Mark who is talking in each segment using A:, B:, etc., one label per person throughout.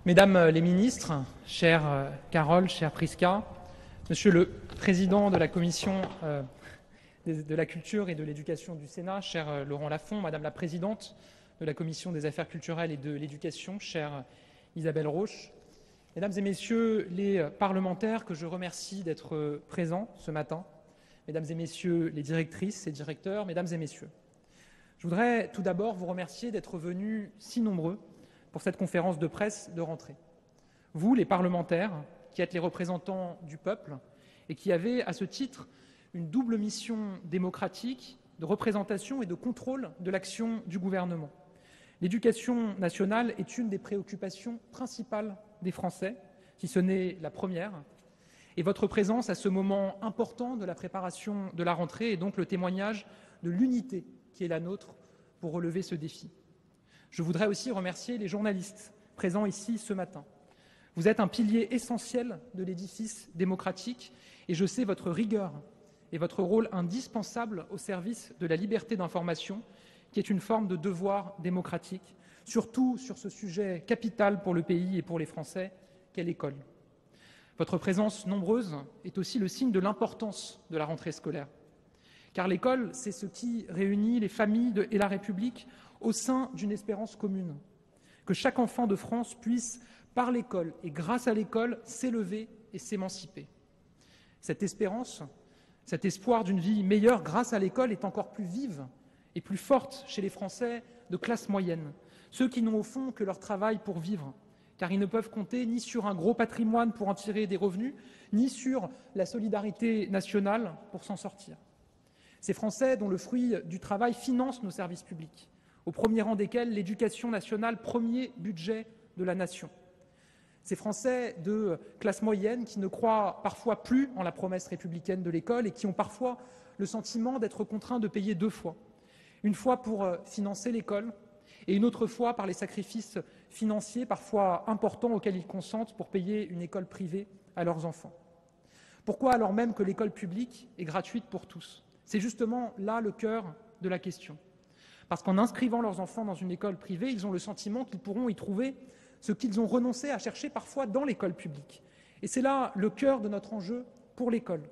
A: Mesdames les ministres, chère Carole, chère Prisca, Monsieur le Président de la Commission de la Culture et de l'Éducation du Sénat, cher Laurent Lafont, Madame la Présidente de la Commission des Affaires culturelles et de l'Éducation, chère Isabelle Rauch, Mesdames et Messieurs les parlementaires que je remercie d'être présents ce matin, Mesdames et Messieurs les directrices et directeurs, Mesdames et Messieurs, je voudrais tout d'abord vous remercier d'être venus si nombreux pour cette conférence de presse de rentrée. Vous, les parlementaires, qui êtes les représentants du peuple et qui avez, à ce titre, une double mission démocratique de représentation et de contrôle de l'action du gouvernement. L'éducation nationale est une des préoccupations principales des Français, si ce n'est la première, et votre présence à ce moment important de la préparation de la rentrée est donc le témoignage de l'unité qui est la nôtre pour relever ce défi. Je voudrais aussi remercier les journalistes présents ici ce matin. Vous êtes un pilier essentiel de l'édifice démocratique et je sais votre rigueur et votre rôle indispensable au service de la liberté d'information, qui est une forme de devoir démocratique, surtout sur ce sujet capital pour le pays et pour les Français, qu'est l'école. Votre présence nombreuse est aussi le signe de l'importance de la rentrée scolaire. Car l'école, c'est ce qui réunit les familles et la République au sein d'une espérance commune. Que chaque enfant de France puisse, par l'école et grâce à l'école, s'élever et s'émanciper. Cette espérance, cet espoir d'une vie meilleure grâce à l'école est encore plus vive et plus forte chez les Français de classe moyenne, ceux qui n'ont au fond que leur travail pour vivre, car ils ne peuvent compter ni sur un gros patrimoine pour en tirer des revenus, ni sur la solidarité nationale pour s'en sortir. Ces Français dont le fruit du travail finance nos services publics, au premier rang desquels l'éducation nationale, premier budget de la nation. Ces Français de classe moyenne qui ne croient parfois plus en la promesse républicaine de l'école et qui ont parfois le sentiment d'être contraints de payer deux fois. Une fois pour financer l'école et une autre fois par les sacrifices financiers parfois importants auxquels ils consentent pour payer une école privée à leurs enfants. Pourquoi alors même que l'école publique est gratuite pour tous ? C'est justement là le cœur de la question. Parce qu'en inscrivant leurs enfants dans une école privée, ils ont le sentiment qu'ils pourront y trouver ce qu'ils ont renoncé à chercher parfois dans l'école publique. Et c'est là le cœur de notre enjeu pour l'école.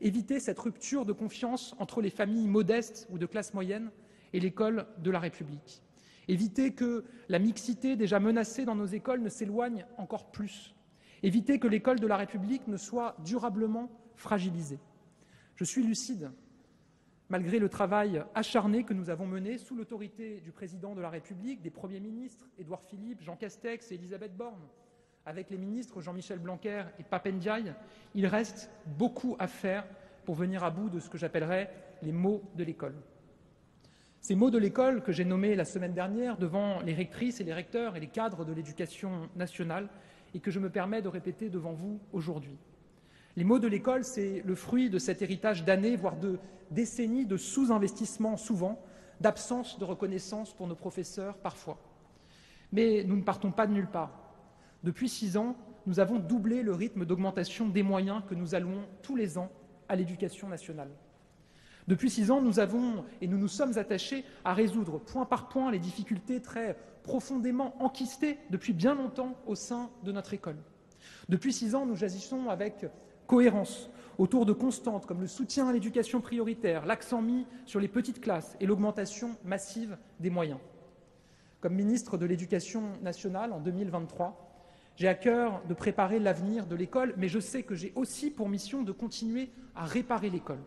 A: Éviter cette rupture de confiance entre les familles modestes ou de classe moyenne et l'école de la République. Éviter que la mixité déjà menacée dans nos écoles ne s'éloigne encore plus. Éviter que l'école de la République ne soit durablement fragilisée. Je suis lucide. Malgré le travail acharné que nous avons mené sous l'autorité du Président de la République, des Premiers ministres, Édouard Philippe, Jean Castex et Elisabeth Borne, avec les ministres Jean-Michel Blanquer et Pap Ndiaye, il reste beaucoup à faire pour venir à bout de ce que j'appellerais les maux de l'école. Ces maux de l'école que j'ai nommés la semaine dernière devant les rectrices et les recteurs et les cadres de l'éducation nationale et que je me permets de répéter devant vous aujourd'hui. Les maux de l'école, c'est le fruit de cet héritage d'années, voire de décennies de sous-investissement souvent, d'absence de reconnaissance pour nos professeurs parfois. Mais nous ne partons pas de nulle part. Depuis 6 ans, nous avons doublé le rythme d'augmentation des moyens que nous allouons tous les ans à l'éducation nationale. Depuis 6 ans, nous nous sommes attachés à résoudre point par point les difficultés très profondément enquistées depuis bien longtemps au sein de notre école. Depuis 6 ans, nous agissons avec cohérence autour de constantes comme le soutien à l'éducation prioritaire, l'accent mis sur les petites classes et l'augmentation massive des moyens. Comme ministre de l'Éducation nationale en 2023, j'ai à cœur de préparer l'avenir de l'école, mais je sais que j'ai aussi pour mission de continuer à réparer l'école.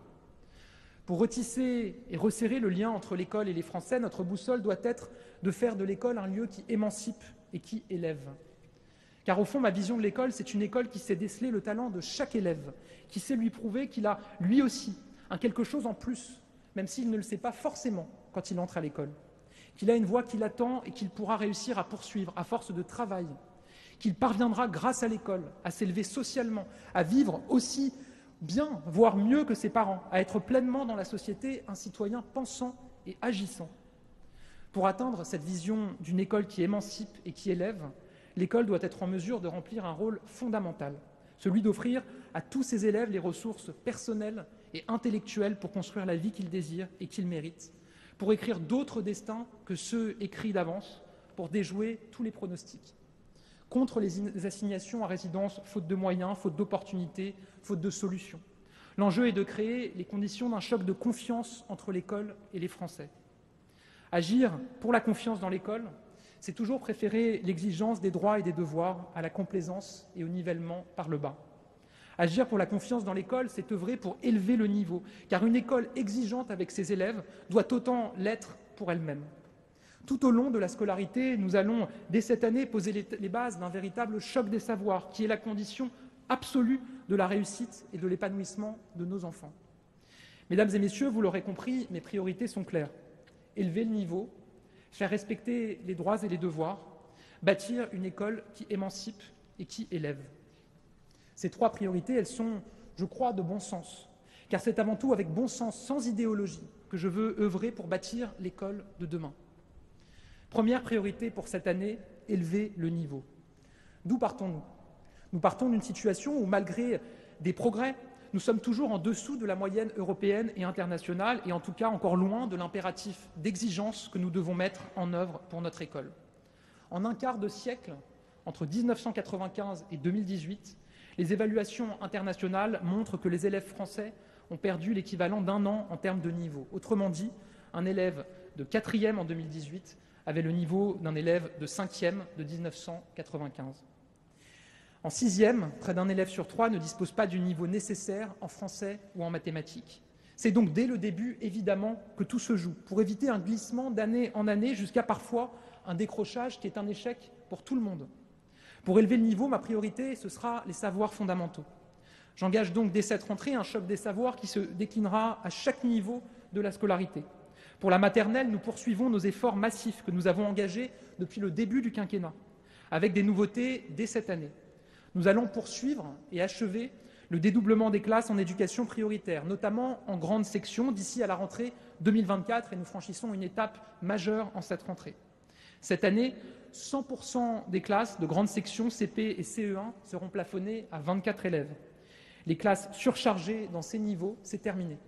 A: Pour retisser et resserrer le lien entre l'école et les Français, notre boussole doit être de faire de l'école un lieu qui émancipe et qui élève. Car au fond, ma vision de l'école, c'est une école qui sait déceler le talent de chaque élève, qui sait lui prouver qu'il a, lui aussi, un quelque chose en plus, même s'il ne le sait pas forcément quand il entre à l'école, qu'il a une voie qui l'attend et qu'il pourra réussir à poursuivre à force de travail, qu'il parviendra grâce à l'école à s'élever socialement, à vivre aussi bien, voire mieux que ses parents, à être pleinement dans la société un citoyen pensant et agissant. Pour atteindre cette vision d'une école qui émancipe et qui élève, l'école doit être en mesure de remplir un rôle fondamental, celui d'offrir à tous ses élèves les ressources personnelles et intellectuelles pour construire la vie qu'ils désirent et qu'ils méritent, pour écrire d'autres destins que ceux écrits d'avance, pour déjouer tous les pronostics. contre les assignations à résidence faute de moyens, faute d'opportunités, faute de solutions. L'enjeu est de créer les conditions d'un choc de confiance entre l'école et les Français. Agir pour la confiance dans l'école, c'est toujours préférer l'exigence des droits et des devoirs à la complaisance et au nivellement par le bas. Agir pour la confiance dans l'école, c'est œuvrer pour élever le niveau, car une école exigeante avec ses élèves doit autant l'être pour elle-même. Tout au long de la scolarité, nous allons, dès cette année, poser les bases d'un véritable choc des savoirs, qui est la condition absolue de la réussite et de l'épanouissement de nos enfants. Mesdames et messieurs, vous l'aurez compris, mes priorités sont claires. Élever le niveau, faire respecter les droits et les devoirs, bâtir une école qui émancipe et qui élève. Ces trois priorités, elles sont, je crois, de bon sens, car c'est avant tout avec bon sens, sans idéologie, que je veux œuvrer pour bâtir l'école de demain. Première priorité pour cette année, élever le niveau. D'où partons-nous ? Nous partons d'une situation où, malgré des progrès, nous sommes toujours en dessous de la moyenne européenne et internationale, et en tout cas encore loin de l'impératif d'exigence que nous devons mettre en œuvre pour notre école. En un quart de siècle, entre 1995 et 2018, les évaluations internationales montrent que les élèves français ont perdu l'équivalent d'un an en termes de niveau. Autrement dit, un élève de 4e en 2018 avait le niveau d'un élève de 5e de 1995. En 6e, près d'un élève sur 3 ne dispose pas du niveau nécessaire en français ou en mathématiques. C'est donc dès le début, évidemment, que tout se joue, pour éviter un glissement d'année en année jusqu'à parfois un décrochage qui est un échec pour tout le monde. Pour élever le niveau, ma priorité, ce sera les savoirs fondamentaux. J'engage donc dès cette rentrée un choc des savoirs qui se déclinera à chaque niveau de la scolarité. Pour la maternelle, nous poursuivons nos efforts massifs que nous avons engagés depuis le début du quinquennat, avec des nouveautés dès cette année. Nous allons poursuivre et achever le dédoublement des classes en éducation prioritaire, notamment en grande section, d'ici à la rentrée 2024, et nous franchissons une étape majeure en cette rentrée. Cette année, 100% des classes de grande section CP et CE1 seront plafonnées à 24 élèves. Les classes surchargées dans ces niveaux, c'est terminé.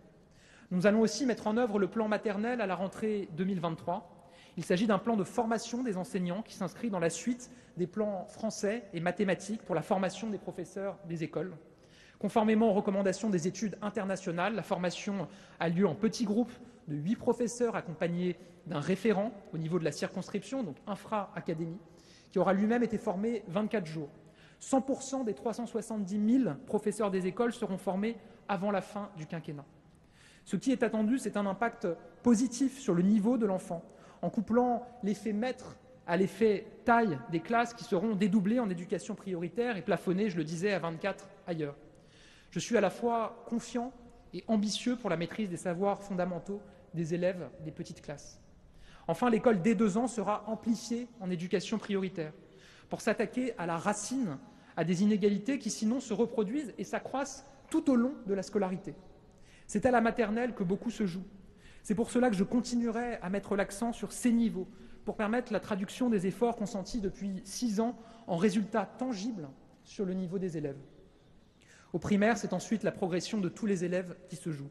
A: Nous allons aussi mettre en œuvre le plan maternel à la rentrée 2023. Il s'agit d'un plan de formation des enseignants qui s'inscrit dans la suite des plans français et mathématiques pour la formation des professeurs des écoles. Conformément aux recommandations des études internationales, la formation a lieu en petits groupes de 8 professeurs accompagnés d'un référent au niveau de la circonscription, donc infra-académie, qui aura lui-même été formé 24 jours. 100% des 370 000 professeurs des écoles seront formés avant la fin du quinquennat. Ce qui est attendu, c'est un impact positif sur le niveau de l'enfant, en couplant l'effet maître à l'effet taille des classes qui seront dédoublées en éducation prioritaire et plafonnées, je le disais, à 24 ailleurs. Je suis à la fois confiant et ambitieux pour la maîtrise des savoirs fondamentaux des élèves des petites classes. Enfin, l'école dès 2 ans sera amplifiée en éducation prioritaire pour s'attaquer à la racine, à des inégalités qui sinon se reproduisent et s'accroissent tout au long de la scolarité. C'est à la maternelle que beaucoup se joue. C'est pour cela que je continuerai à mettre l'accent sur ces niveaux, pour permettre la traduction des efforts consentis depuis 6 ans en résultats tangibles sur le niveau des élèves. Au primaire, c'est ensuite la progression de tous les élèves qui se joue.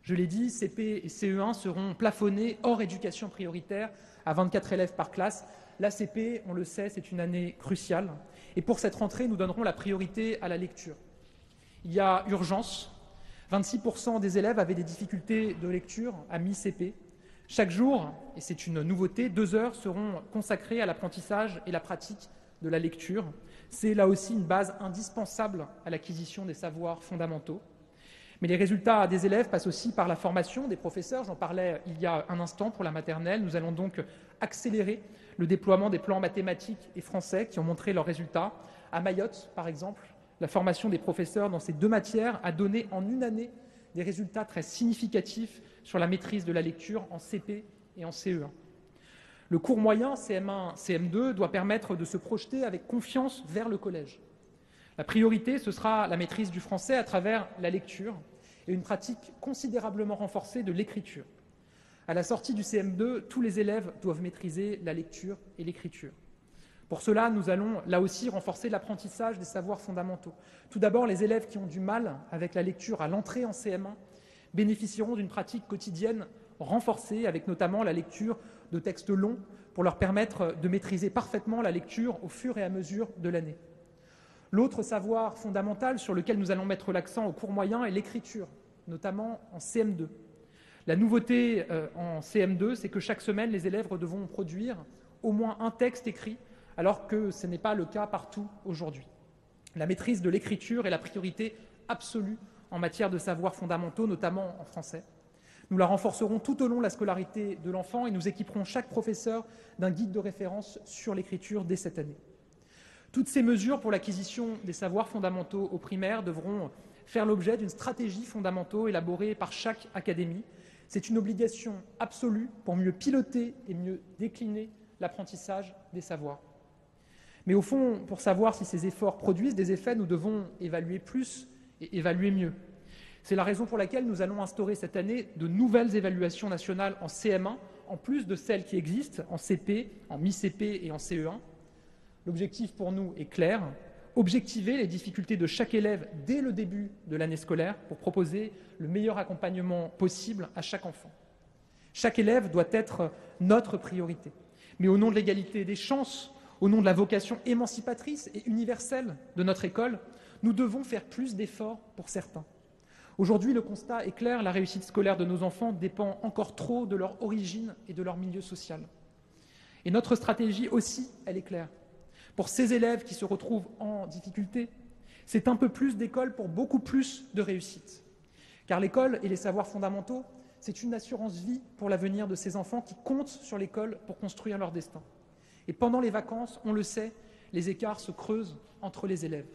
A: Je l'ai dit, CP et CE1 seront plafonnés hors éducation prioritaire à 24 élèves par classe. L'ACP, on le sait, c'est une année cruciale. Et pour cette rentrée, nous donnerons la priorité à la lecture. Il y a urgence. 26% des élèves avaient des difficultés de lecture à mi-CP. Chaque jour, et c'est une nouveauté, 2 heures seront consacrées à l'apprentissage et la pratique de la lecture. C'est là aussi une base indispensable à l'acquisition des savoirs fondamentaux. Mais les résultats des élèves passent aussi par la formation des professeurs. J'en parlais il y a un instant pour la maternelle. Nous allons donc accélérer le déploiement des plans mathématiques et français qui ont montré leurs résultats. À Mayotte, par exemple, la formation des professeurs dans ces 2 matières a donné en une année des résultats très significatifs sur la maîtrise de la lecture en CP et en CE1. Le cours moyen CM1, CM2 doit permettre de se projeter avec confiance vers le collège. La priorité, ce sera la maîtrise du français à travers la lecture et une pratique considérablement renforcée de l'écriture. À la sortie du CM2, tous les élèves doivent maîtriser la lecture et l'écriture. Pour cela, nous allons là aussi renforcer l'apprentissage des savoirs fondamentaux. Tout d'abord, les élèves qui ont du mal avec la lecture à l'entrée en CM1 bénéficieront d'une pratique quotidienne renforcée, avec notamment la lecture de textes longs pour pour leur permettre de maîtriser parfaitement la lecture au fur et à mesure de l'année. L'autre savoir fondamental sur lequel nous allons mettre l'accent au cours moyen est l'écriture, notamment en CM2. La nouveauté en CM2, c'est que chaque semaine, les élèves devront produire au moins un texte écrit, alors que ce n'est pas le cas partout aujourd'hui. La maîtrise de l'écriture est la priorité absolue en matière de savoirs fondamentaux, notamment en français. Nous la renforcerons tout au long de la scolarité de l'enfant et nous équiperons chaque professeur d'un guide de référence sur l'écriture dès cette année. Toutes ces mesures pour l'acquisition des savoirs fondamentaux au primaire devront faire l'objet d'une stratégie fondamentale élaborée par chaque académie. C'est une obligation absolue pour mieux piloter et mieux décliner l'apprentissage des savoirs. Mais au fond, pour savoir si ces efforts produisent des effets, nous devons évaluer plus et évaluer mieux. C'est la raison pour laquelle nous allons instaurer cette année de nouvelles évaluations nationales en CM1, en plus de celles qui existent en CP, en mi-CP et en CE1. L'objectif pour nous est clair, objectiver les difficultés de chaque élève dès le début de l'année scolaire pour proposer le meilleur accompagnement possible à chaque enfant. Chaque élève doit être notre priorité, mais au nom de l'égalité des chances, au nom de la vocation émancipatrice et universelle de notre école, nous devons faire plus d'efforts pour certains. Aujourd'hui, le constat est clair, la réussite scolaire de nos enfants dépend encore trop de leur origine et de leur milieu social. Et notre stratégie aussi, elle est claire. Pour ces élèves qui se retrouvent en difficulté, c'est un peu plus d'école pour beaucoup plus de réussite. Car l'école et les savoirs fondamentaux, c'est une assurance vie pour l'avenir de ces enfants qui comptent sur l'école pour construire leur destin. Et pendant les vacances, on le sait, les écarts se creusent entre les élèves.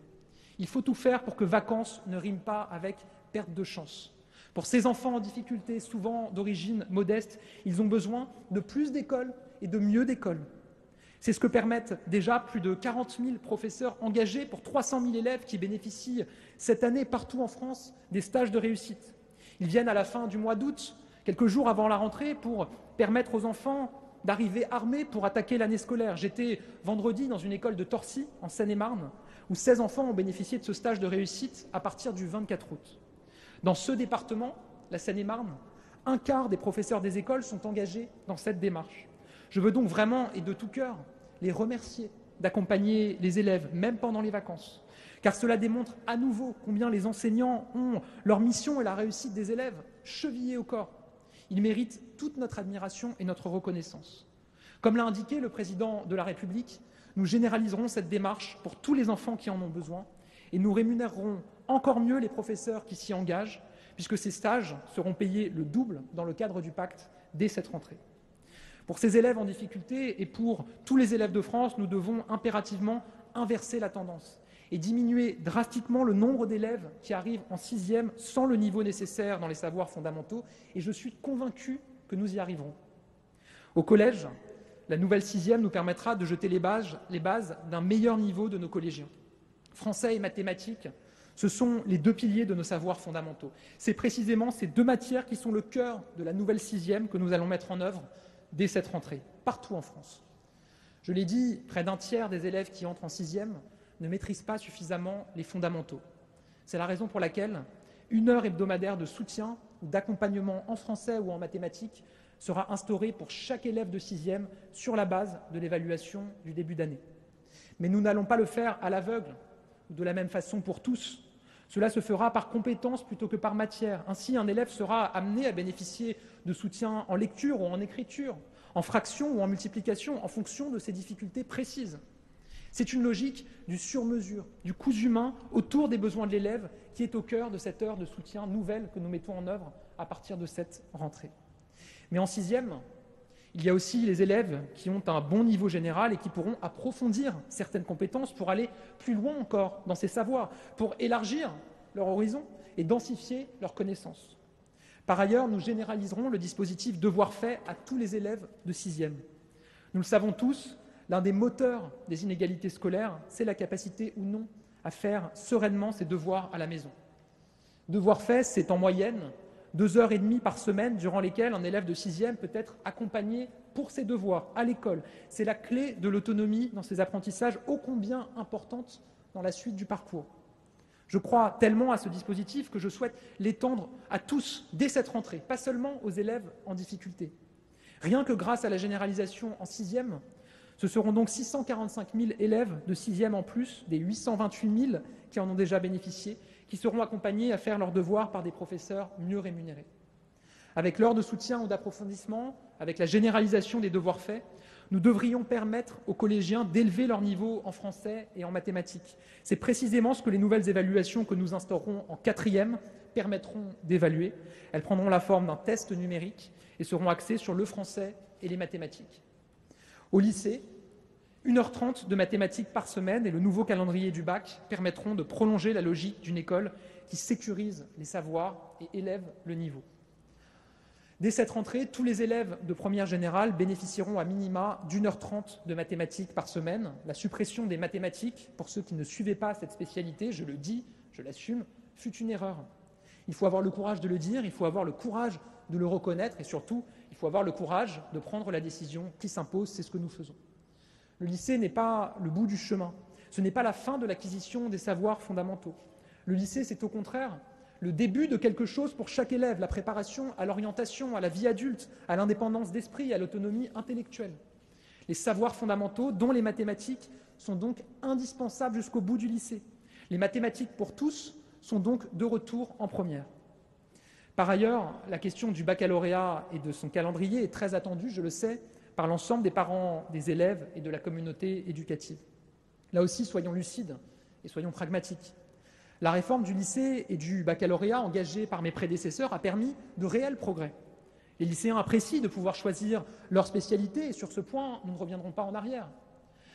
A: Il faut tout faire pour que vacances ne rime pas avec perte de chance. Pour ces enfants en difficulté, souvent d'origine modeste, ils ont besoin de plus d'écoles et de mieux d'écoles. C'est ce que permettent déjà plus de 40 000 professeurs engagés pour 300 000 élèves qui bénéficient cette année partout en France des stages de réussite. Ils viennent à la fin du mois d'août, quelques jours avant la rentrée, pour permettre aux enfants d'arriver armés pour attaquer l'année scolaire. J'étais vendredi dans une école de Torcy, en Seine-et-Marne, où 16 enfants ont bénéficié de ce stage de réussite à partir du 24 août. Dans ce département, la Seine-et-Marne, un quart des professeurs des écoles sont engagés dans cette démarche. Je veux donc vraiment et de tout cœur les remercier d'accompagner les élèves, même pendant les vacances, car cela démontre à nouveau combien les enseignants ont leur mission et la réussite des élèves chevillés au corps. Ils méritent toute notre admiration et notre reconnaissance. Comme l'a indiqué le président de la République, nous généraliserons cette démarche pour tous les enfants qui en ont besoin et nous rémunérerons encore mieux les professeurs qui s'y engagent, puisque ces stages seront payés le double dans le cadre du pacte dès cette rentrée. Pour ces élèves en difficulté et pour tous les élèves de France, nous devons impérativement inverser la tendance et diminuer drastiquement le nombre d'élèves qui arrivent en 6e sans le niveau nécessaire dans les savoirs fondamentaux, et je suis convaincu que nous y arriverons. Au collège, la nouvelle 6e nous permettra de jeter les bases d'un meilleur niveau de nos collégiens. Français et mathématiques, ce sont les deux piliers de nos savoirs fondamentaux. C'est précisément ces deux matières qui sont le cœur de la nouvelle 6e que nous allons mettre en œuvre dès cette rentrée, partout en France. Je l'ai dit, près d'un tiers des élèves qui entrent en 6e ne maîtrisent pas suffisamment les fondamentaux. C'est la raison pour laquelle une heure hebdomadaire de soutien ou d'accompagnement en français ou en mathématiques sera instaurée pour chaque élève de 6e sur la base de l'évaluation du début d'année. Mais nous n'allons pas le faire à l'aveugle ou de la même façon pour tous. Cela se fera par compétence plutôt que par matière. Ainsi, un élève sera amené à bénéficier de soutien en lecture ou en écriture, en fraction ou en multiplication, en fonction de ses difficultés précises. C'est une logique du sur-mesure, du cousu main autour des besoins de l'élève qui est au cœur de cette heure de soutien nouvelle que nous mettons en œuvre à partir de cette rentrée. Mais en 6e, il y a aussi les élèves qui ont un bon niveau général et qui pourront approfondir certaines compétences pour aller plus loin encore dans ces savoirs, pour élargir leur horizon et densifier leurs connaissances. Par ailleurs, nous généraliserons le dispositif devoir fait à tous les élèves de 6e. Nous le savons tous, l'un des moteurs des inégalités scolaires, c'est la capacité ou non à faire sereinement ses devoirs à la maison. Devoir fait, c'est en moyenne 2h30 par semaine durant lesquelles un élève de 6e peut être accompagné pour ses devoirs à l'école. C'est la clé de l'autonomie dans ses apprentissages, ô combien importante dans la suite du parcours. Je crois tellement à ce dispositif que je souhaite l'étendre à tous dès cette rentrée, pas seulement aux élèves en difficulté. Rien que grâce à la généralisation en 6e, ce seront donc 645 000 élèves de 6e en plus des 828 000 qui en ont déjà bénéficié, qui seront accompagnés à faire leurs devoirs par des professeurs mieux rémunérés. Avec l'heure de soutien ou d'approfondissement, avec la généralisation des devoirs faits, nous devrions permettre aux collégiens d'élever leur niveau en français et en mathématiques. C'est précisément ce que les nouvelles évaluations que nous instaurerons en 4e permettront d'évaluer. Elles prendront la forme d'un test numérique et seront axées sur le français et les mathématiques. Au lycée, 1h30 de mathématiques par semaine et le nouveau calendrier du bac permettront de prolonger la logique d'une école qui sécurise les savoirs et élève le niveau. Dès cette rentrée, tous les élèves de première générale bénéficieront à minima d'1h30 de mathématiques par semaine. La suppression des mathématiques, pour ceux qui ne suivaient pas cette spécialité, je le dis, je l'assume, fut une erreur. Il faut avoir le courage de le dire, il faut avoir le courage de le reconnaître et surtout, il faut avoir le courage de prendre la décision qui s'impose, c'est ce que nous faisons. Le lycée n'est pas le bout du chemin, ce n'est pas la fin de l'acquisition des savoirs fondamentaux. Le lycée, c'est au contraire le début de quelque chose pour chaque élève, la préparation à l'orientation, à la vie adulte, à l'indépendance d'esprit, à l'autonomie intellectuelle. Les savoirs fondamentaux, dont les mathématiques, sont donc indispensables jusqu'au bout du lycée. Les mathématiques pour tous sont donc de retour en première. Par ailleurs, la question du baccalauréat et de son calendrier est très attendue, je le sais, par l'ensemble des parents, des élèves et de la communauté éducative. Là aussi, soyons lucides et soyons pragmatiques. La réforme du lycée et du baccalauréat engagée par mes prédécesseurs a permis de réels progrès. Les lycéens apprécient de pouvoir choisir leur spécialité et sur ce point, nous ne reviendrons pas en arrière.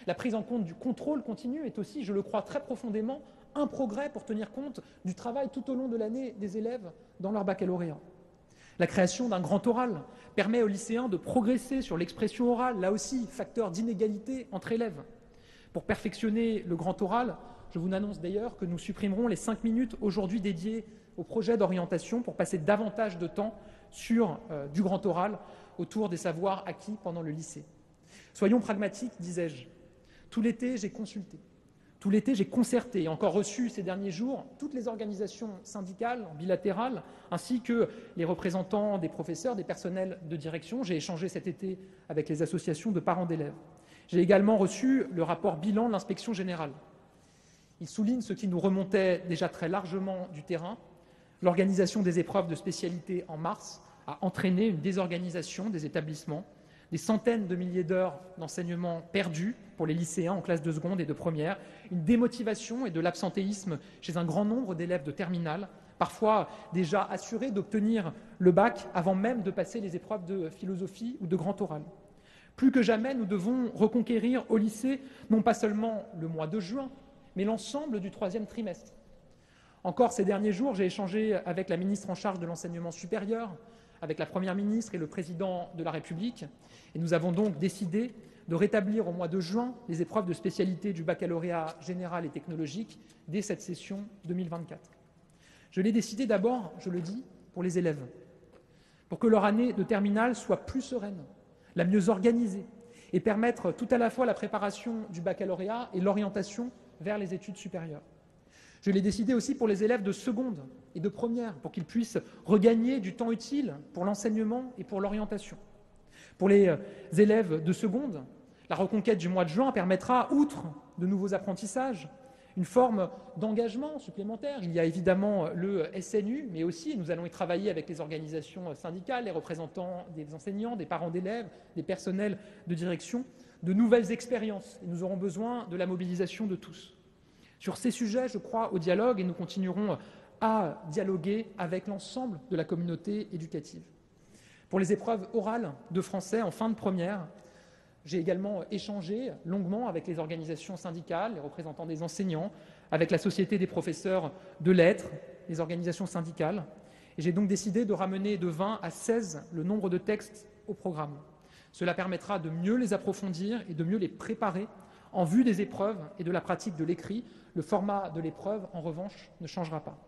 A: La prise en compte du contrôle continu est aussi, je le crois très profondément, un progrès pour tenir compte du travail tout au long de l'année des élèves dans leur baccalauréat. La création d'un grand oral permet aux lycéens de progresser sur l'expression orale, là aussi, facteur d'inégalité entre élèves. Pour perfectionner le grand oral, je vous annonce d'ailleurs que nous supprimerons les 5 minutes aujourd'hui dédiées au projet d'orientation pour passer davantage de temps sur du grand oral autour des savoirs acquis pendant le lycée. Soyons pragmatiques, disais-je. Tout l'été, j'ai consulté. Tout l'été, j'ai concerté et encore reçu ces derniers jours toutes les organisations syndicales bilatérales ainsi que les représentants des professeurs, des personnels de direction. J'ai échangé cet été avec les associations de parents d'élèves. J'ai également reçu le rapport bilan de l'inspection générale. Il souligne ce qui nous remontait déjà très largement du terrain. L'organisation des épreuves de spécialité en mars a entraîné une désorganisation des établissements, des centaines de milliers d'heures d'enseignement perdues pour les lycéens en classe de seconde et de première, une démotivation et de l'absentéisme chez un grand nombre d'élèves de terminale, parfois déjà assurés d'obtenir le bac avant même de passer les épreuves de philosophie ou de grand oral. Plus que jamais, nous devons reconquérir au lycée non pas seulement le mois de juin, mais l'ensemble du 3e trimestre. Encore ces derniers jours, j'ai échangé avec la ministre en charge de l'enseignement supérieur, avec la Première ministre et le Président de la République, et nous avons donc décidé de rétablir au mois de juin les épreuves de spécialité du baccalauréat général et technologique dès cette session 2024. Je l'ai décidé d'abord, je le dis, pour les élèves, pour que leur année de terminale soit plus sereine, la mieux organisée, et permettre tout à la fois la préparation du baccalauréat et l'orientation vers les études supérieures. Je l'ai décidé aussi pour les élèves de seconde et de première, pour qu'ils puissent regagner du temps utile pour l'enseignement et pour l'orientation. Pour les élèves de seconde, la reconquête du mois de juin permettra, outre de nouveaux apprentissages, une forme d'engagement supplémentaire. Il y a évidemment le SNU, mais aussi nous allons y travailler avec les organisations syndicales, les représentants des enseignants, des parents d'élèves, des personnels de direction, de nouvelles expériences. Et nous aurons besoin de la mobilisation de tous. Sur ces sujets, je crois au dialogue et nous continuerons à dialoguer avec l'ensemble de la communauté éducative. Pour les épreuves orales de français en fin de première, j'ai également échangé longuement avec les organisations syndicales, les représentants des enseignants, avec la Société des professeurs de lettres, les organisations syndicales. Et j'ai donc décidé de ramener de 20 à 16 le nombre de textes au programme. Cela permettra de mieux les approfondir et de mieux les préparer en vue des épreuves et de la pratique de l'écrit. Le format de l'épreuve, en revanche, ne changera pas.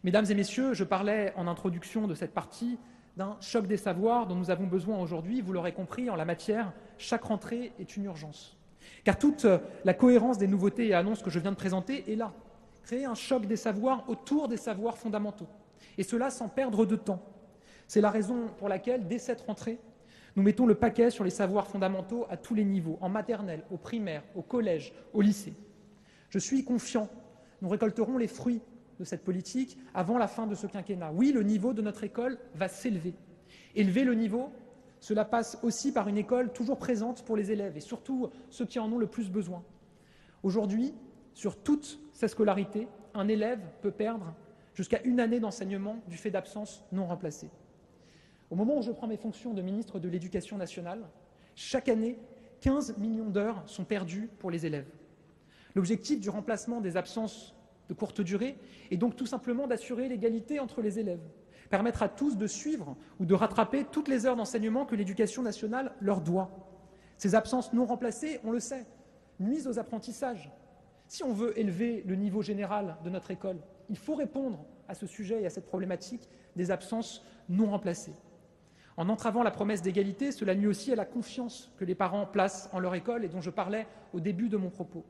A: Mesdames et messieurs, je parlais en introduction de cette partie d'un choc des savoirs dont nous avons besoin aujourd'hui. Vous l'aurez compris, en la matière, chaque rentrée est une urgence. Car toute la cohérence des nouveautés et annonces que je viens de présenter est là. Créer un choc des savoirs autour des savoirs fondamentaux. Et cela sans perdre de temps. C'est la raison pour laquelle, dès cette rentrée, Nous mettons le paquet sur les savoirs fondamentaux à tous les niveaux, en maternelle, au primaire, au collège, au lycée. Je suis confiant, nous récolterons les fruits de cette politique avant la fin de ce quinquennat. Oui, le niveau de notre école va s'élever. Élever le niveau, cela passe aussi par une école toujours présente pour les élèves et surtout ceux qui en ont le plus besoin. Aujourd'hui, sur toute sa scolarité, un élève peut perdre jusqu'à une année d'enseignement du fait d'absences non remplacées. Au moment où je prends mes fonctions de ministre de l'Éducation nationale, chaque année, 15 millions d'heures sont perdues pour les élèves. L'objectif du remplacement des absences de courte durée est donc tout simplement d'assurer l'égalité entre les élèves, permettre à tous de suivre ou de rattraper toutes les heures d'enseignement que l'Éducation nationale leur doit. Ces absences non remplacées, on le sait, nuisent aux apprentissages. Si on veut élever le niveau général de notre école, il faut répondre à ce sujet et à cette problématique des absences non remplacées. En entravant la promesse d'égalité, cela nuit aussi à la confiance que les parents placent en leur école et dont je parlais au début de mon propos.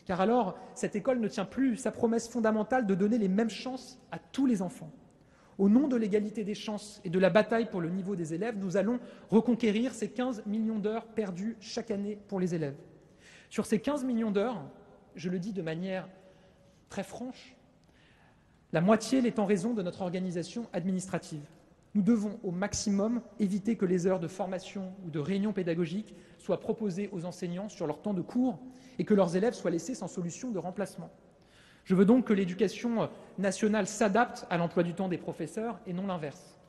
A: Car alors, cette école ne tient plus sa promesse fondamentale de donner les mêmes chances à tous les enfants. Au nom de l'égalité des chances et de la bataille pour le niveau des élèves, nous allons reconquérir ces 15 millions d'heures perdues chaque année pour les élèves. Sur ces 15 millions d'heures, je le dis de manière très franche, la moitié l'est en raison de notre organisation administrative. Nous devons au maximum éviter que les heures de formation ou de réunion pédagogique soient proposées aux enseignants sur leur temps de cours et que leurs élèves soient laissés sans solution de remplacement. Je veux donc que l'éducation nationale s'adapte à l'emploi du temps des professeurs et non l'inverse.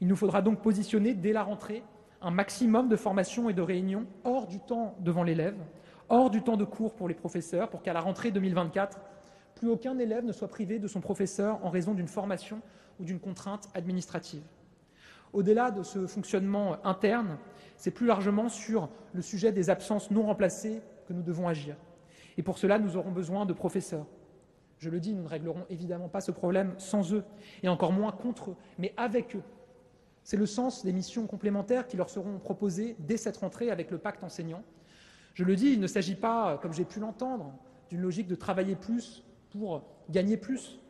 A: Il nous faudra donc positionner dès la rentrée un maximum de formation et de réunions hors du temps devant l'élève, hors du temps de cours pour les professeurs, pour qu'à la rentrée 2024, plus aucun élève ne soit privé de son professeur en raison d'une formation ou d'une contrainte administrative. Au-delà de ce fonctionnement interne, c'est plus largement sur le sujet des absences non remplacées que nous devons agir. Et pour cela, nous aurons besoin de professeurs. Je le dis, nous ne réglerons évidemment pas ce problème sans eux, et encore moins contre eux, mais avec eux. C'est le sens des missions complémentaires qui leur seront proposées dès cette rentrée avec le pacte enseignant. Je le dis, il ne s'agit pas, comme j'ai pu l'entendre, d'une logique de travailler plus pour gagner plus.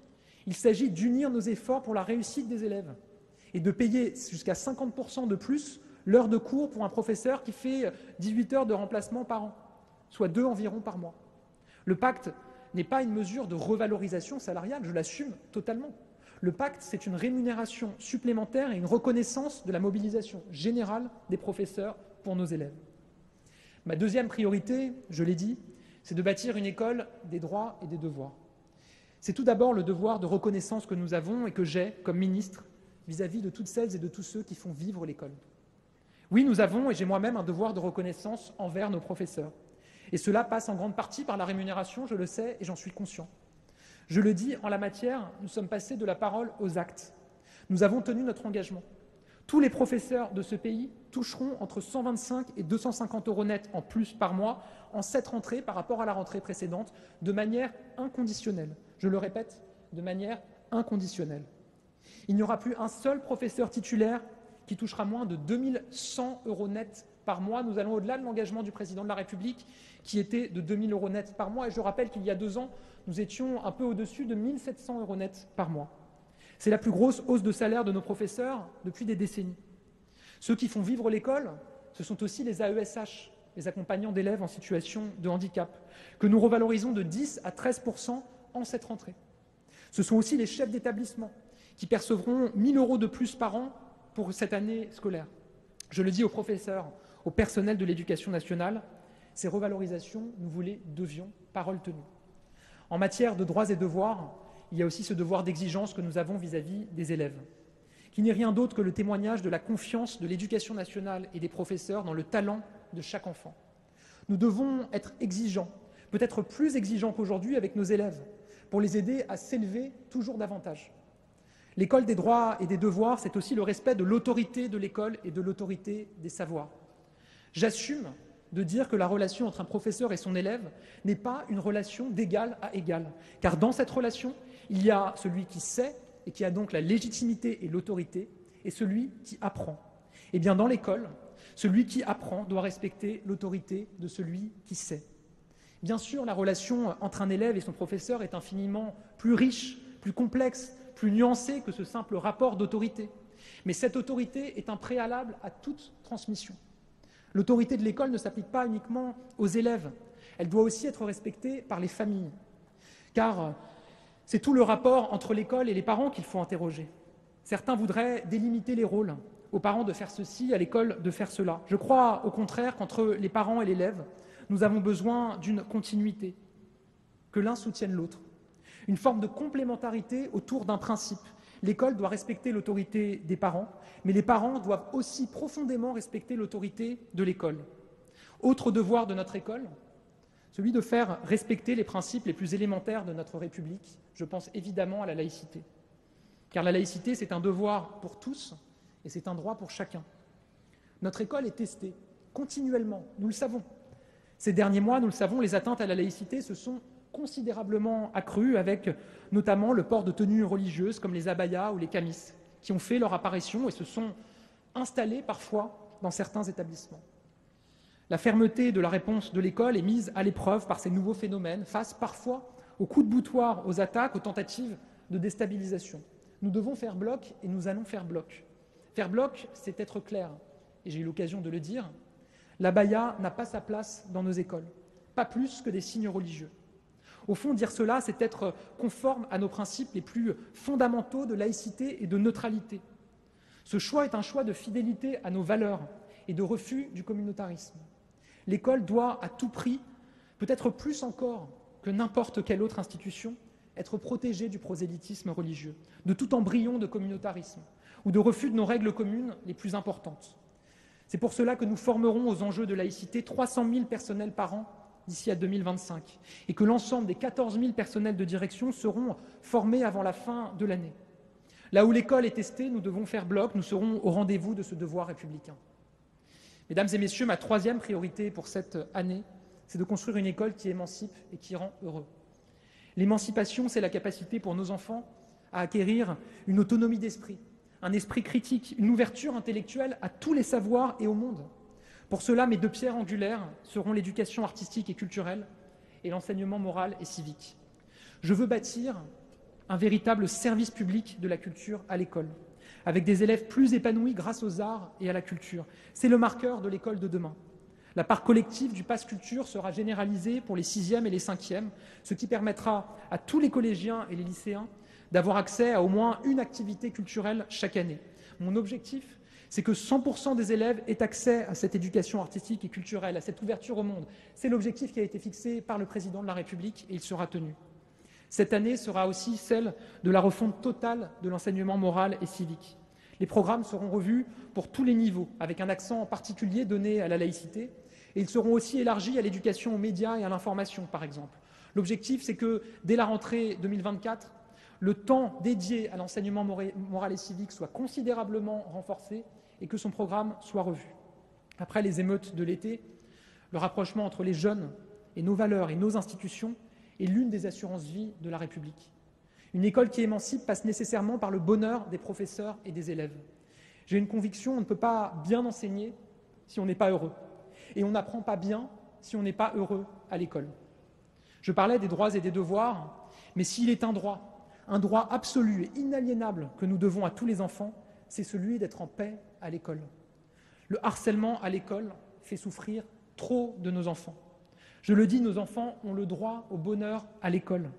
A: Il s'agit d'unir nos efforts pour la réussite des élèves et de payer jusqu'à 50% de plus l'heure de cours pour un professeur qui fait 18 heures de remplacement par an, soit 2 environ par mois. Le pacte n'est pas une mesure de revalorisation salariale, je l'assume totalement. Le pacte, c'est une rémunération supplémentaire et une reconnaissance de la mobilisation générale des professeurs pour nos élèves. Ma deuxième priorité, je l'ai dit, c'est de bâtir une école des droits et des devoirs. C'est tout d'abord le devoir de reconnaissance que nous avons et que j'ai comme ministre vis-à-vis de toutes celles et de tous ceux qui font vivre l'école. Oui, nous avons, et j'ai moi-même, un devoir de reconnaissance envers nos professeurs. Et cela passe en grande partie par la rémunération, je le sais et j'en suis conscient. Je le dis, en la matière, nous sommes passés de la parole aux actes. Nous avons tenu notre engagement. Tous les professeurs de ce pays toucheront entre 125 et 250 € net en plus par mois en cette rentrée par rapport à la rentrée précédente, de manière inconditionnelle. Je le répète, de manière inconditionnelle. Il n'y aura plus un seul professeur titulaire qui touchera moins de 2100 € net par mois. Nous allons au-delà de l'engagement du président de la République qui était de 2000 € net par mois. Et je rappelle qu'il y a 2 ans, nous étions un peu au-dessus de 1700 € net par mois. C'est la plus grosse hausse de salaire de nos professeurs depuis des décennies. Ceux qui font vivre l'école, ce sont aussi les AESH, les accompagnants d'élèves en situation de handicap, que nous revalorisons de 10 à 13% en cette rentrée. Ce sont aussi les chefs d'établissement qui percevront 1 000 € de plus par an pour cette année scolaire. Je le dis aux professeurs, au personnel de l'éducation nationale, ces revalorisations, nous vous les devions, parole tenue. En matière de droits et devoirs, il y a aussi ce devoir d'exigence que nous avons vis-à-vis des élèves, qui n'est rien d'autre que le témoignage de la confiance de l'éducation nationale et des professeurs dans le talent de chaque enfant. Nous devons être exigeants, peut-être plus exigeants qu'aujourd'hui avec nos élèves, pour les aider à s'élever toujours davantage. L'école des droits et des devoirs, c'est aussi le respect de l'autorité de l'école et de l'autorité des savoirs. J'assume de dire que la relation entre un professeur et son élève n'est pas une relation d'égal à égal, car dans cette relation, il y a celui qui sait et qui a donc la légitimité et l'autorité, et celui qui apprend. Eh bien, dans l'école, celui qui apprend doit respecter l'autorité de celui qui sait. Bien sûr, la relation entre un élève et son professeur est infiniment plus riche, plus complexe, plus nuancée que ce simple rapport d'autorité. Mais cette autorité est un préalable à toute transmission. L'autorité de l'école ne s'applique pas uniquement aux élèves, elle doit aussi être respectée par les familles. Car c'est tout le rapport entre l'école et les parents qu'il faut interroger. Certains voudraient délimiter les rôles, aux parents de faire ceci, à l'école de faire cela. Je crois au contraire qu'entre les parents et l'élève, nous avons besoin d'une continuité, que l'un soutienne l'autre, une forme de complémentarité autour d'un principe. L'école doit respecter l'autorité des parents, mais les parents doivent aussi profondément respecter l'autorité de l'école. Autre devoir de notre école, celui de faire respecter les principes les plus élémentaires de notre République. Je pense évidemment à la laïcité. Car la laïcité, c'est un devoir pour tous et c'est un droit pour chacun. Notre école est testée continuellement, nous le savons. Ces derniers mois, nous le savons, les atteintes à la laïcité se sont considérablement accrues, avec notamment le port de tenues religieuses comme les abayas ou les camis, qui ont fait leur apparition et se sont installés parfois dans certains établissements. La fermeté de la réponse de l'école est mise à l'épreuve par ces nouveaux phénomènes, face parfois aux coups de boutoir, aux attaques, aux tentatives de déstabilisation. Nous devons faire bloc et nous allons faire bloc. Faire bloc, c'est être clair, et j'ai eu l'occasion de le dire, l'abaya n'a pas sa place dans nos écoles, pas plus que des signes religieux. Au fond, dire cela, c'est être conforme à nos principes les plus fondamentaux de laïcité et de neutralité. Ce choix est un choix de fidélité à nos valeurs et de refus du communautarisme. L'école doit à tout prix, peut-être plus encore que n'importe quelle autre institution, être protégée du prosélytisme religieux, de tout embryon de communautarisme ou de refus de nos règles communes les plus importantes. C'est pour cela que nous formerons aux enjeux de laïcité 300 000 personnels par an d'ici à 2025 et que l'ensemble des 14 000 personnels de direction seront formés avant la fin de l'année. Là où l'école est testée, nous devons faire bloc, nous serons au rendez-vous de ce devoir républicain. Mesdames et messieurs, ma troisième priorité pour cette année, c'est de construire une école qui émancipe et qui rend heureux. L'émancipation, c'est la capacité pour nos enfants à acquérir une autonomie d'esprit, un esprit critique, une ouverture intellectuelle à tous les savoirs et au monde. Pour cela, mes deux pierres angulaires seront l'éducation artistique et culturelle et l'enseignement moral et civique. Je veux bâtir un véritable service public de la culture à l'école, avec des élèves plus épanouis grâce aux arts et à la culture. C'est le marqueur de l'école de demain. La part collective du pass culture sera généralisée pour les 6e et les 5e, ce qui permettra à tous les collégiens et les lycéens d'avoir accès à au moins une activité culturelle chaque année. Mon objectif, c'est que 100% des élèves aient accès à cette éducation artistique et culturelle, à cette ouverture au monde. C'est l'objectif qui a été fixé par le président de la République et il sera tenu. Cette année sera aussi celle de la refonte totale de l'enseignement moral et civique. Les programmes seront revus pour tous les niveaux, avec un accent en particulier donné à la laïcité, et ils seront aussi élargis à l'éducation aux médias et à l'information, par exemple. L'objectif, c'est que, dès la rentrée 2024, le temps dédié à l'enseignement moral et civique soit considérablement renforcé et que son programme soit revu. Après les émeutes de l'été, le rapprochement entre les jeunes et nos valeurs et nos institutions est l'une des assurances-vie de la République. Une école qui émancipe passe nécessairement par le bonheur des professeurs et des élèves. J'ai une conviction, on ne peut pas bien enseigner si on n'est pas heureux. Et on n'apprend pas bien si on n'est pas heureux à l'école. Je parlais des droits et des devoirs, mais s'il est un droit absolu et inaliénable que nous devons à tous les enfants, c'est celui d'être en paix à l'école. Le harcèlement à l'école fait souffrir trop de nos enfants. Je le dis, nos enfants ont le droit au bonheur à l'école.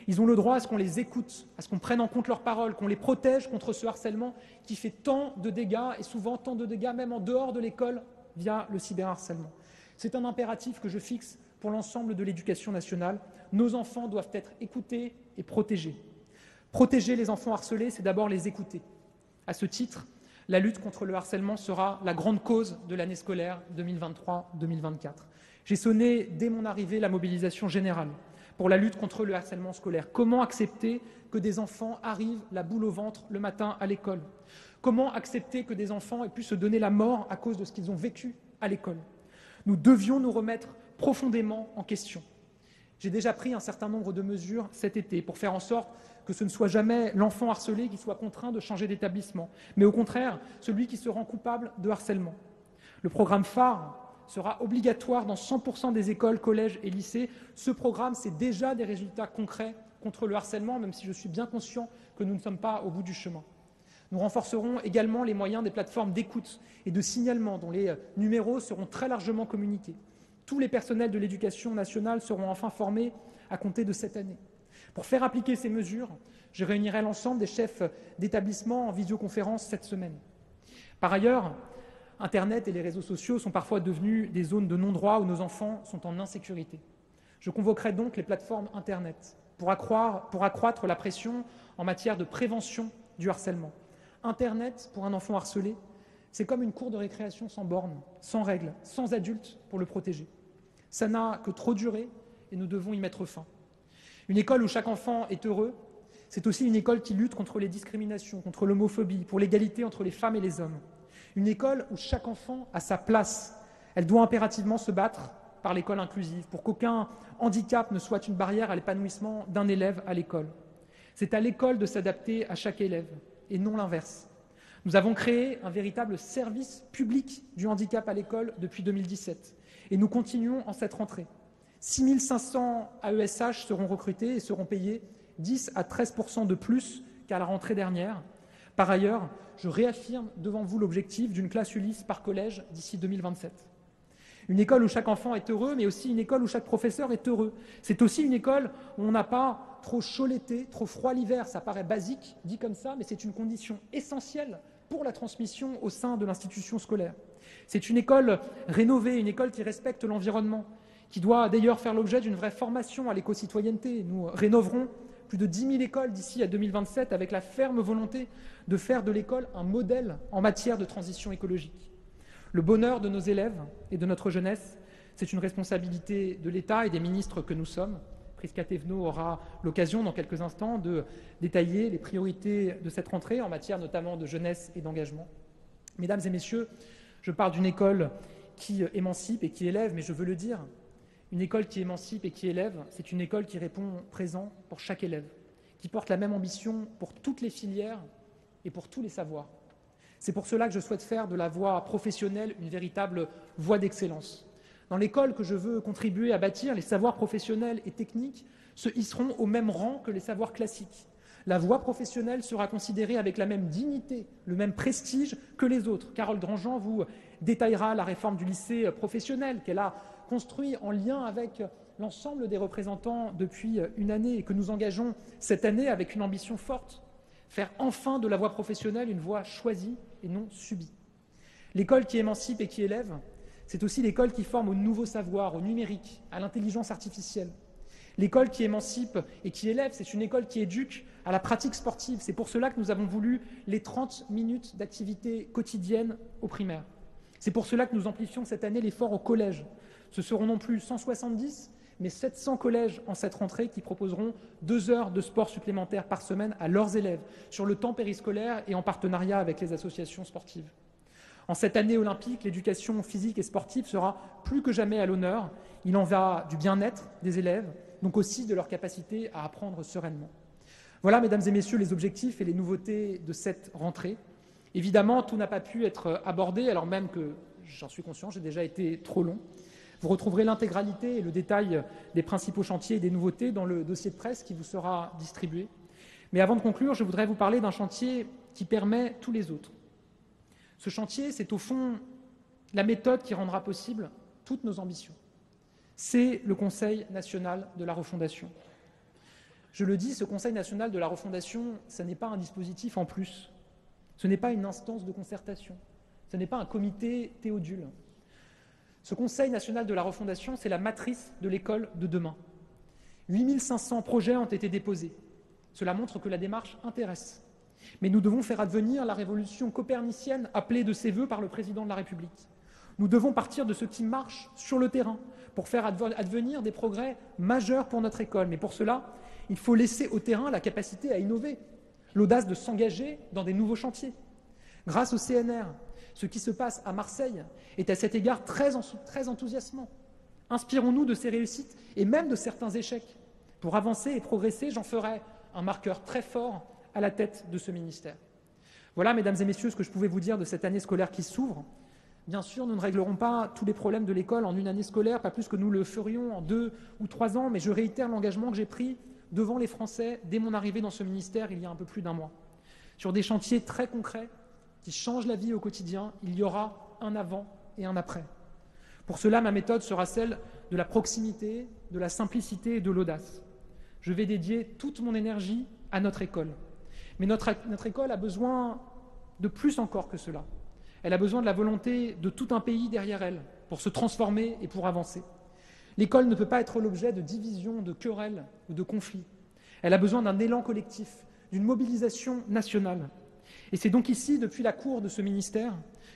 A: Ils ont le droit à ce qu'on les écoute, à ce qu'on prenne en compte leurs paroles, qu'on les protège contre ce harcèlement qui fait tant de dégâts, et souvent tant de dégâts même en dehors de l'école via le cyberharcèlement. C'est un impératif que je fixe pour l'ensemble de l'éducation nationale. Nos enfants doivent être écoutés et protégés. Protéger les enfants harcelés, c'est d'abord les écouter. À ce titre, la lutte contre le harcèlement sera la grande cause de l'année scolaire 2023-2024. J'ai sonné dès mon arrivée la mobilisation générale pour la lutte contre le harcèlement scolaire. Comment accepter que des enfants arrivent la boule au ventre le matin à l'école? Comment accepter que des enfants aient pu se donner la mort à cause de ce qu'ils ont vécu à l'école? Nous devions nous remettre profondément en question. J'ai déjà pris un certain nombre de mesures cet été pour faire en sorte que ce ne soit jamais l'enfant harcelé qui soit contraint de changer d'établissement, mais au contraire, celui qui se rend coupable de harcèlement. Le programme phare sera obligatoire dans 100% des écoles, collèges et lycées. Ce programme, c'est déjà des résultats concrets contre le harcèlement, même si je suis bien conscient que nous ne sommes pas au bout du chemin. Nous renforcerons également les moyens des plateformes d'écoute et de signalement dont les numéros seront très largement communiqués. Tous les personnels de l'éducation nationale seront enfin formés à compter de cette année. Pour faire appliquer ces mesures, je réunirai l'ensemble des chefs d'établissement en visioconférence cette semaine. Par ailleurs, Internet et les réseaux sociaux sont parfois devenus des zones de non-droit où nos enfants sont en insécurité. Je convoquerai donc les plateformes Internet pour accroître la pression en matière de prévention du harcèlement. Internet, pour un enfant harcelé, c'est comme une cour de récréation sans bornes, sans règles, sans adultes pour le protéger. Ça n'a que trop duré et nous devons y mettre fin. Une école où chaque enfant est heureux, c'est aussi une école qui lutte contre les discriminations, contre l'homophobie, pour l'égalité entre les femmes et les hommes. Une école où chaque enfant a sa place. Elle doit impérativement se battre par l'école inclusive, pour qu'aucun handicap ne soit une barrière à l'épanouissement d'un élève à l'école. C'est à l'école de s'adapter à chaque élève, et non l'inverse. Nous avons créé un véritable service public du handicap à l'école depuis 2017, et nous continuons en cette rentrée. 6 500 AESH seront recrutés et seront payés 10 à 13% de plus qu'à la rentrée dernière. Par ailleurs, je réaffirme devant vous l'objectif d'une classe Ulysse par collège d'ici 2027. Une école où chaque enfant est heureux, mais aussi une école où chaque professeur est heureux. C'est aussi une école où on n'a pas trop chaud l'été, trop froid l'hiver. Ça paraît basique, dit comme ça, mais c'est une condition essentielle pour la transmission au sein de l'institution scolaire. C'est une école rénovée, une école qui respecte l'environnement, qui doit d'ailleurs faire l'objet d'une vraie formation à l'éco-citoyenneté. Nous rénoverons plus de 10 000 écoles d'ici à 2027 avec la ferme volonté de faire de l'école un modèle en matière de transition écologique. Le bonheur de nos élèves et de notre jeunesse, c'est une responsabilité de l'État et des ministres que nous sommes. Prisca Thévenot aura l'occasion dans quelques instants de détailler les priorités de cette rentrée en matière notamment de jeunesse et d'engagement. Mesdames et messieurs, je parle d'une école qui émancipe et qui élève, mais je veux le dire, une école qui émancipe et qui élève, c'est une école qui répond présent pour chaque élève, qui porte la même ambition pour toutes les filières et pour tous les savoirs. C'est pour cela que je souhaite faire de la voie professionnelle une véritable voie d'excellence. Dans l'école que je veux contribuer à bâtir, les savoirs professionnels et techniques se hisseront au même rang que les savoirs classiques. La voie professionnelle sera considérée avec la même dignité, le même prestige que les autres. Carole Drangent vous détaillera la réforme du lycée professionnel qu'elle a construit en lien avec l'ensemble des représentants depuis une année et que nous engageons cette année avec une ambition forte. Faire enfin de la voie professionnelle une voie choisie et non subie. L'école qui émancipe et qui élève, c'est aussi l'école qui forme au nouveau savoir, au numérique, à l'intelligence artificielle. L'école qui émancipe et qui élève, c'est une école qui éduque à la pratique sportive. C'est pour cela que nous avons voulu les 30 minutes d'activité quotidienne au primaire. C'est pour cela que nous amplifions cette année l'effort au collège. Ce seront non plus 170, mais 700 collèges en cette rentrée qui proposeront 2 heures de sport supplémentaires par semaine à leurs élèves sur le temps périscolaire et en partenariat avec les associations sportives. En cette année olympique, l'éducation physique et sportive sera plus que jamais à l'honneur. Il en va du bien-être des élèves, donc aussi de leur capacité à apprendre sereinement. Voilà, mesdames et messieurs, les objectifs et les nouveautés de cette rentrée. Évidemment, tout n'a pas pu être abordé, alors même que, j'en suis conscient, j'ai déjà été trop long. Vous retrouverez l'intégralité et le détail des principaux chantiers et des nouveautés dans le dossier de presse qui vous sera distribué. Mais avant de conclure, je voudrais vous parler d'un chantier qui permet tous les autres. Ce chantier, c'est au fond la méthode qui rendra possible toutes nos ambitions. C'est le Conseil national de la refondation. Je le dis, ce Conseil national de la refondation, ce n'est pas un dispositif en plus. Ce n'est pas une instance de concertation. Ce n'est pas un comité Théodule. Ce Conseil national de la refondation, c'est la matrice de l'école de demain. 8 500 projets ont été déposés. Cela montre que la démarche intéresse. Mais nous devons faire advenir la révolution copernicienne appelée de ses voeux par le président de la République. Nous devons partir de ce qui marche sur le terrain pour faire advenir des progrès majeurs pour notre école. Mais pour cela, il faut laisser au terrain la capacité à innover, l'audace de s'engager dans des nouveaux chantiers. Grâce au CNR, ce qui se passe à Marseille est à cet égard très enthousiasmant. Inspirons-nous de ces réussites et même de certains échecs. Pour avancer et progresser, j'en ferai un marqueur très fort à la tête de ce ministère. Voilà, mesdames et messieurs, ce que je pouvais vous dire de cette année scolaire qui s'ouvre. Bien sûr, nous ne réglerons pas tous les problèmes de l'école en une année scolaire, pas plus que nous le ferions en 2 ou 3 ans, mais je réitère l'engagement que j'ai pris devant les Français dès mon arrivée dans ce ministère il y a un peu plus d'1 mois. sur des chantiers très concrets qui changent la vie au quotidien. Il y aura un avant et un après. Pour cela, ma méthode sera celle de la proximité, de la simplicité et de l'audace. Je vais dédier toute mon énergie à notre école. Mais notre école a besoin de plus encore que cela. Elle a besoin de la volonté de tout un pays derrière elle pour se transformer et pour avancer. L'école ne peut pas être l'objet de divisions, de querelles ou de conflits. Elle a besoin d'un élan collectif, d'une mobilisation nationale. Et c'est donc ici, depuis la cour de ce ministère,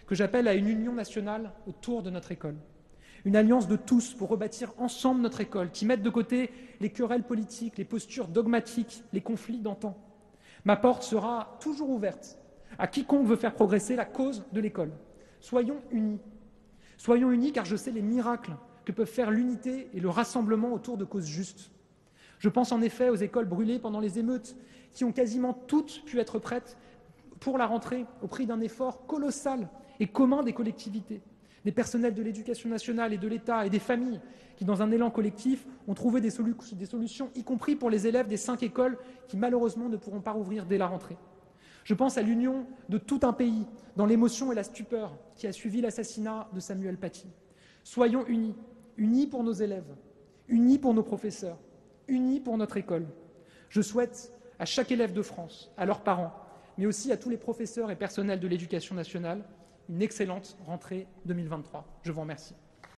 A: que j'appelle à une union nationale autour de notre école. Une alliance de tous pour rebâtir ensemble notre école, qui mette de côté les querelles politiques, les postures dogmatiques, les conflits d'antan. Ma porte sera toujours ouverte à quiconque veut faire progresser la cause de l'école. Soyons unis. Soyons unis car je sais les miracles que peuvent faire l'unité et le rassemblement autour de causes justes. Je pense en effet aux écoles brûlées pendant les émeutes, qui ont quasiment toutes pu être prêtes pour la rentrée, au prix d'un effort colossal et commun des collectivités, des personnels de l'éducation nationale et de l'État et des familles qui, dans un élan collectif, ont trouvé des solutions, y compris pour les élèves des 5 écoles qui, malheureusement, ne pourront pas rouvrir dès la rentrée. Je pense à l'union de tout un pays dans l'émotion et la stupeur qui a suivi l'assassinat de Samuel Paty. Soyons unis, unis pour nos élèves, unis pour nos professeurs, unis pour notre école. Je souhaite à chaque élève de France, à leurs parents, mais aussi à tous les professeurs et personnels de l'éducation nationale, une excellente rentrée 2023. Je vous remercie.